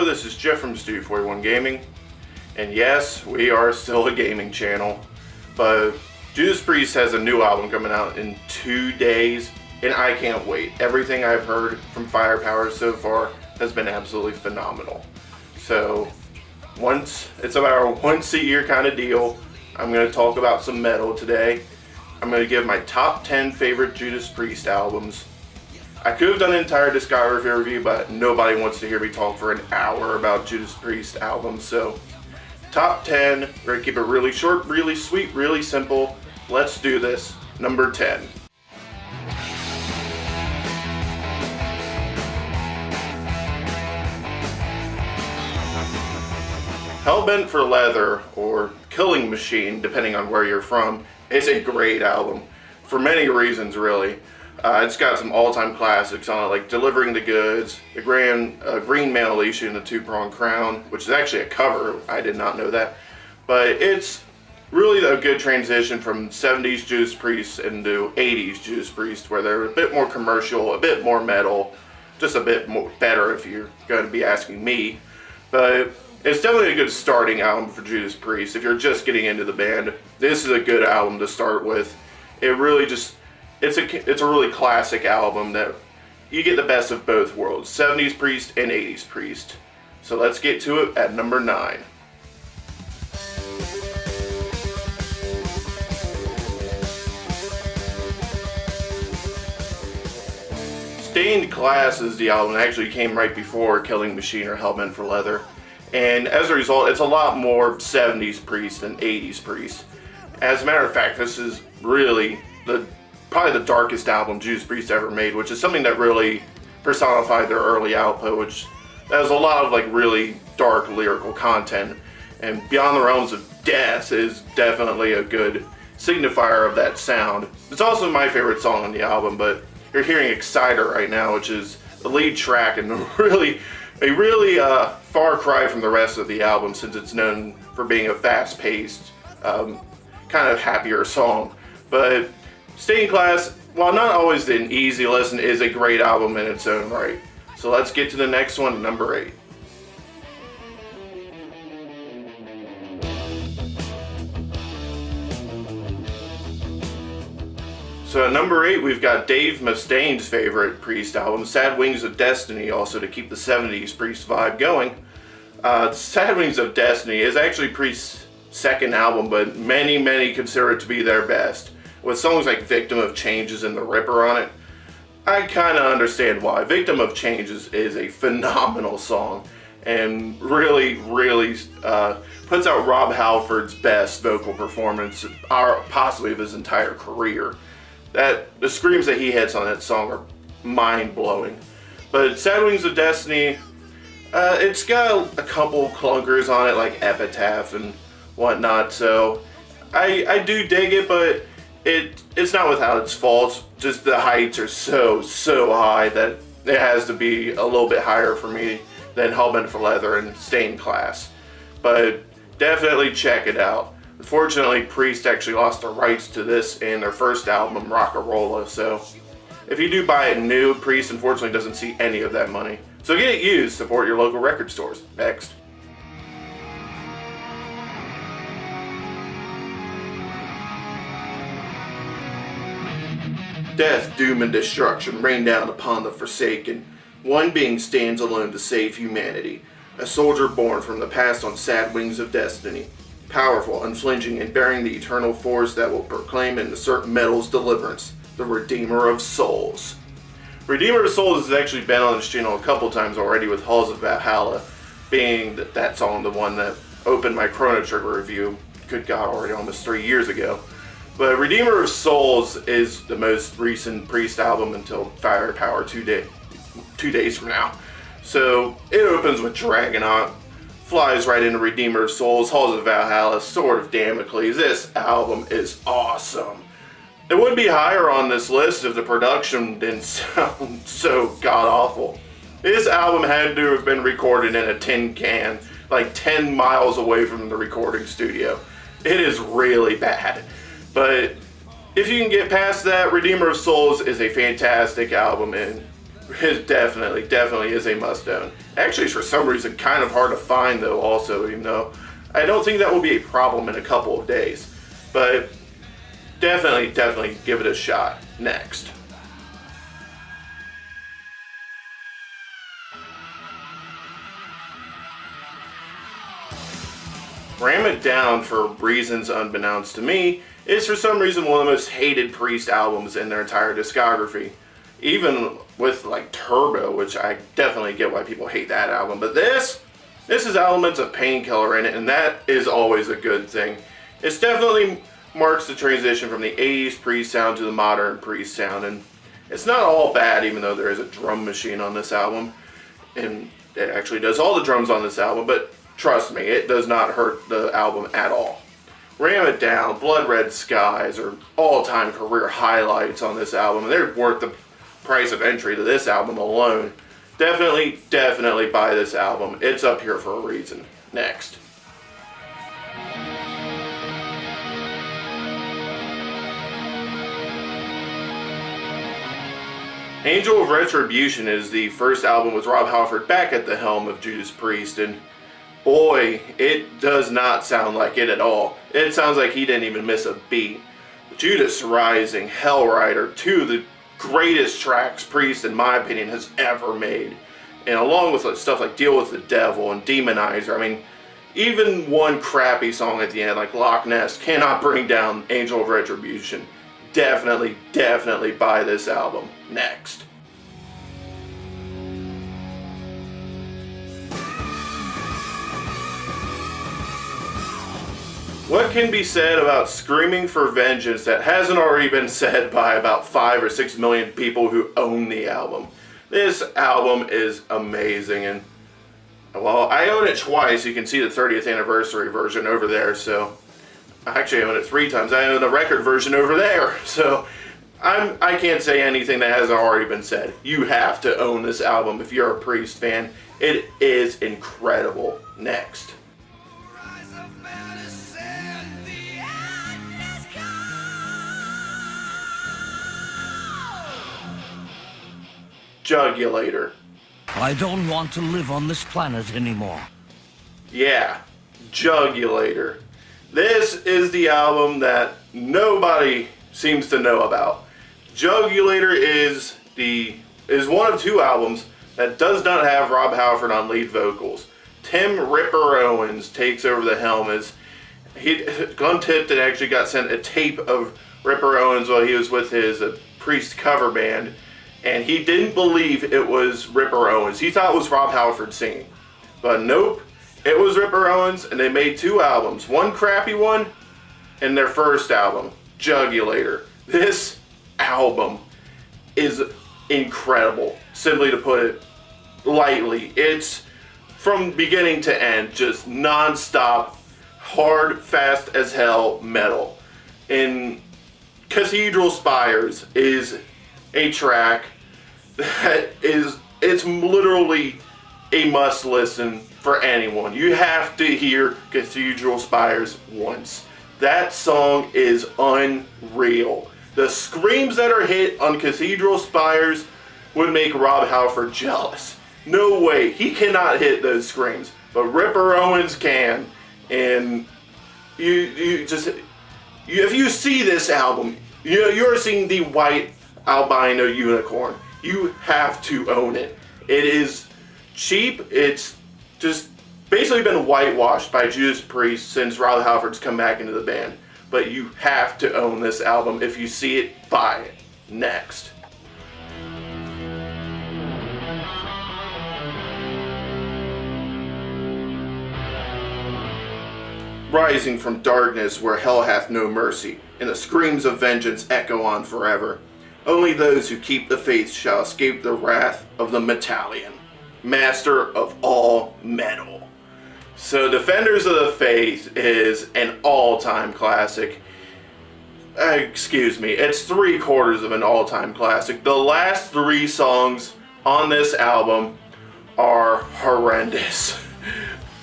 Hello, this is Jeff from Studio 41 Gaming, and yes, we are still a gaming channel, but Judas Priest has a new album coming out in 2 days, and I can't wait. Everything I've heard from Firepower so far has been absolutely phenomenal. So, it's about a once-a-year kind of deal. I'm going to talk about some metal today. I'm going to give my top 10 favorite Judas Priest albums. I could have done an entire discography review, but nobody wants to hear me talk for an hour about Judas Priest albums. So, top 10, we're going to keep it really short, really sweet, really simple. Let's do this. Number 10. Hellbent for Leather, or Killing Machine, depending on where you're from, is a great album. For many reasons, really. It's got some all-time classics on it, like Delivering the Goods, the Green Male Alicia and the Two-Pronged Crown, which is actually a cover. I did not know that. But it's really a good transition from 70s Judas Priest into 80s Judas Priest, where they're a bit more commercial, a bit more metal, just a bit more better if you're going to be asking me. But it's definitely a good starting album for Judas Priest. If you're just getting into the band, this is a good album to start with. It really just, it's a really classic album that you get the best of both worlds, 70s Priest and 80s Priest. So let's get to it at number 9. Stained Glass is the album that actually came right before Killing Machine or Hellbent for Leather. And as a result, it's a lot more 70s Priest than 80s Priest. As a matter of fact, this is really probably the darkest album Judas Priest ever made, which is something that really personified their early output, which has a lot of like really dark lyrical content. And Beyond the Realms of Death is definitely a good signifier of that sound. It's also my favorite song on the album, but you're hearing Exciter right now, which is the lead track and a really far cry from the rest of the album, since it's known for being a fast-paced, kind of happier song. But Stained Glass, while not always an easy listen, is a great album in its own right. So let's get to the next one, number 8. So at number 8, we've got Dave Mustaine's favorite Priest album, Sad Wings of Destiny, also to keep the 70s Priest vibe going. Sad Wings of Destiny is actually Priest's second album, but many consider it to be their best. With songs like Victim of Changes and The Ripper on it, I kind of understand why. Victim of Changes is a phenomenal song, and really puts out Rob Halford's best vocal performance, possibly of his entire career. The screams that he hits on that song are mind-blowing. But Sad Wings of Destiny, it's got a couple clunkers on it, like Epitaph and whatnot, so I do dig it, but it's not without its faults. Just the heights are so high that it has to be a little bit higher for me than Hellbent for Leather and Stained Glass. But definitely check it out. Unfortunately, Priest actually lost the rights to this in their first album, Rock-a-Rolla, so if you do buy it new, Priest unfortunately doesn't see any of that money. So get it used, support your local record stores. Next. Death, doom, and destruction rain down upon the forsaken. One being stands alone to save humanity. A soldier born from the past on sad wings of destiny. Powerful, unflinching, and bearing the eternal force that will proclaim and assert metal's deliverance. The Redeemer of Souls. Redeemer of Souls has actually been on this channel a couple times already, with Halls of Valhalla being that song, the one that opened my Chrono Trigger review. Good God, already almost 3 years ago. But Redeemer of Souls is the most recent Priest album until Firepower 2 days from now. So it opens with Dragonaut, flies right into Redeemer of Souls, Halls of Valhalla, Sword of Damocles. This album is awesome. It would be higher on this list if the production didn't sound so god-awful. This album had to have been recorded in a tin can, like 10 miles away from the recording studio. It is really bad. But if you can get past that, Redeemer of Souls is a fantastic album, and It definitely is a must-own. Actually, for some reason, kind of hard to find though. Also, even though I don't think that will be a problem in a couple of days, but definitely give it a shot. Next. Ram It Down, for reasons unbeknownst to me, is for some reason one of the most hated Priest albums in their entire discography. Even with like Turbo, which I definitely get why people hate that album, but this has elements of Painkiller in it, and that is always a good thing. It's definitely marks the transition from the 80s Priest sound to the modern Priest sound, and it's not all bad, even though there is a drum machine on this album, and it actually does all the drums on this album, but trust me, it does not hurt the album at all. Ram It Down, Blood Red Skies are all-time career highlights on this album, and they're worth the price of entry to this album alone. Definitely buy this album. It's up here for a reason. Next. Angell Retribution is the first album with Rob Halford back at the helm of Judas Priest, and boy, it does not sound like it at all. It sounds like he didn't even miss a beat. Judas Rising, Hellrider, two of the greatest tracks Priest, in my opinion, has ever made. And along with stuff like Deal with the Devil and Demonizer, I mean, even one crappy song at the end like Loch Ness cannot bring down Angell Retribution. Definitely buy this album. Next. What can be said about Screaming for Vengeance that hasn't already been said by about 5 or 6 million people who own the album? This album is amazing, and well, I own it twice. You can see the 30th anniversary version over there, so I actually own it 3 times. I own the record version over there, so I can't say anything that hasn't already been said. You have to own this album if you're a Priest fan. It is incredible. Next. Jugulator. I don't want to live on this planet anymore. Yeah, Jugulator. This is the album that nobody seems to know about. Jugulator is one of 2 albums that does not have Rob Halford on lead vocals. Tim Ripper Owens takes over the helm as Glenn Tipton actually got sent a tape of Ripper Owens while he was with his Priest cover band, and he didn't believe it was Ripper Owens. He thought it was Rob Halford singing. But nope, it was Ripper Owens, and they made 2 albums. One crappy one, and their first album, Jugulator. This album is incredible, simply to put it lightly. It's from beginning to end, just non-stop, hard, fast as hell metal. And Cathedral Spires is a track that it's literally a must listen for anyone. You have to hear Cathedral Spires once. That song is unreal. The screams that are hit on Cathedral Spires would make Rob Halford jealous. No way, he cannot hit those screams, but Ripper Owens can. And if you see this album, you're seeing the white albino unicorn. You have to own it. It is cheap. It's just basically been whitewashed by Judas Priest since Rob Halford's come back into the band. But you have to own this album. If you see it, buy it. Next. Rising from darkness where hell hath no mercy, and the screams of vengeance echo on forever. Only those who keep the faith shall escape the wrath of the Metallion, master of all metal. So Defenders of the Faith is an all-time classic. Excuse me, it's 3/4 of an all-time classic. The last 3 songs on this album are horrendous.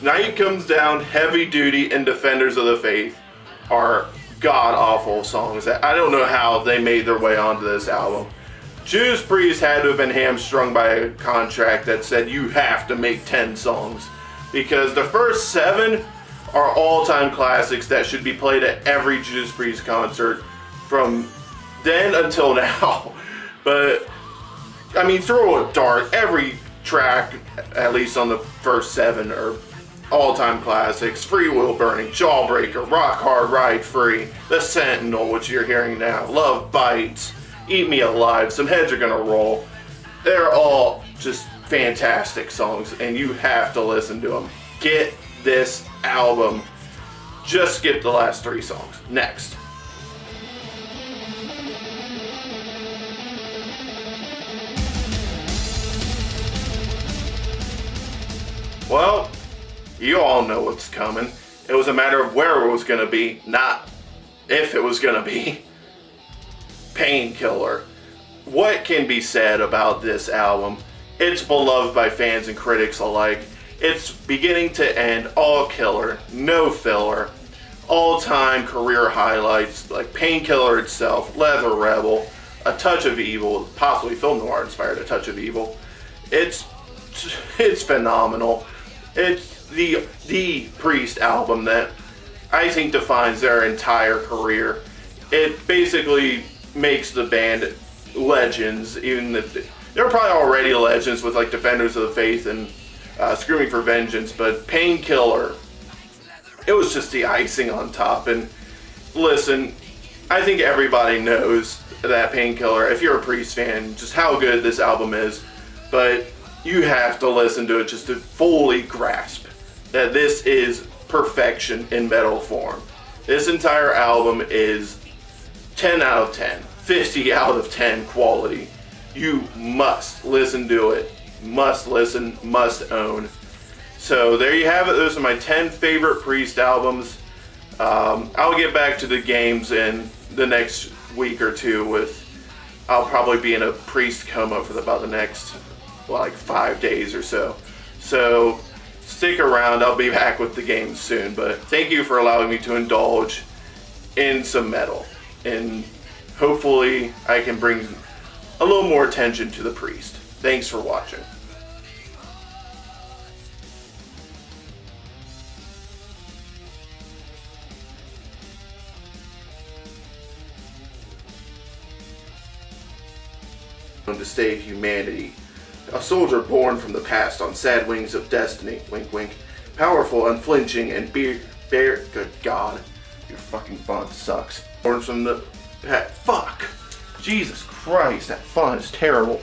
Night Comes Down, Heavy Duty, and Defenders of the Faith are god-awful songs that I don't know how they made their way onto this album. Judas Priest had to have been hamstrung by a contract that said you have to make 10 songs. Because the first 7 are all-time classics that should be played at every Judas Priest concert from then until now. But, I mean, throw a dart. Every track, at least on the first 7, are all-time classics. Free Will Burning, Jawbreaker, Rock Hard, Ride Free, The Sentinel, which you're hearing now, Love Bites, Eat Me Alive, Some Heads Are Gonna Roll. They're all just fantastic songs, and you have to listen to them. Get this album. Just skip the last 3 songs. Next. Well, you all know what's coming. It was a matter of where it was gonna be, not if it was gonna be. Painkiller. What can be said about this album? It's beloved by fans and critics alike. It's beginning to end all killer, no filler, all-time career highlights like Painkiller itself, Leather Rebel, A Touch of Evil, possibly film noir inspired A Touch of Evil. It's phenomenal. It's the Priest album that I think defines their entire career. It basically makes the band legends, even if they're probably already legends with like Defenders of the Faith and Screaming for Vengeance, but Painkiller, it was just the icing on top. And listen, I think everybody knows that Painkiller, if you're a Priest fan, just how good this album is, but you have to listen to it just to fully grasp that this is perfection in metal form. This entire album is 10 out of 10, 50 out of 10 quality. You must listen to it. Must listen, must own. So there you have it. Those are my 10 favorite Priest albums. I'll get back to the games in the next week or two I'll probably be in a Priest coma for about the next like 5 days or so. So stick around, I'll be back with the games soon, but thank you for allowing me to indulge in some metal, and hopefully I can bring a little more attention to the Priest. Thanks for watching. To save humanity. A soldier born from the past on sad wings of destiny, wink wink, powerful, unflinching, and good God, your fucking font sucks. Born from the fuck, Jesus Christ, that font is terrible.